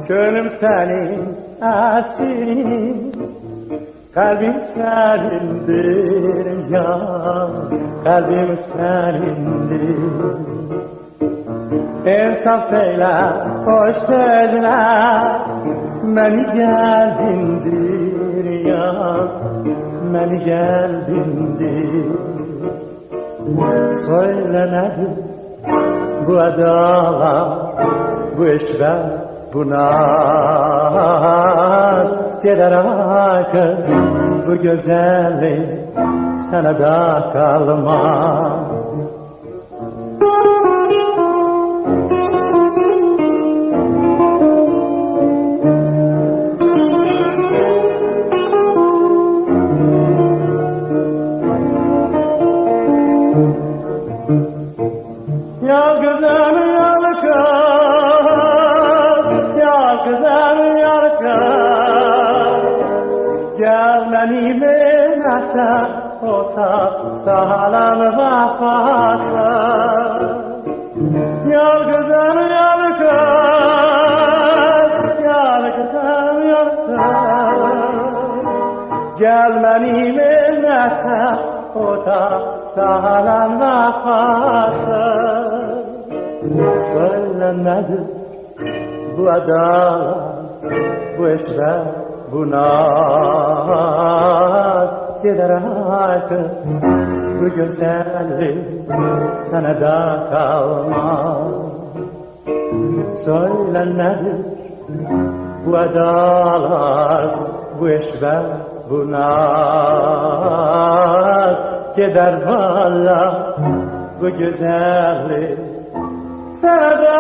Gönlüm senin esirin, kalbim senindir ya, kalbim senindir. İnsaf eyle hoş sözüne, beni geldindir ya, beni geldindir. Söyle nedir bu adalar, bu işler, bu naz, gider akıl, bu güzellik sana da kalmaz. Ya güzel yar kız, ya güzel yar kız, gel beni mehmete ota sağlam vefası. Ya güzel yar kız, ya güzel yar kız, gel beni mehmete ota sağlam vefası. Söyle nedir bu adalar, bu işler, bu naz, gider akıl, bu güzellik sana da kalmaz. Söyle nedir bu adalar, bu işler, bu naz, gider valla bu güzellik sana da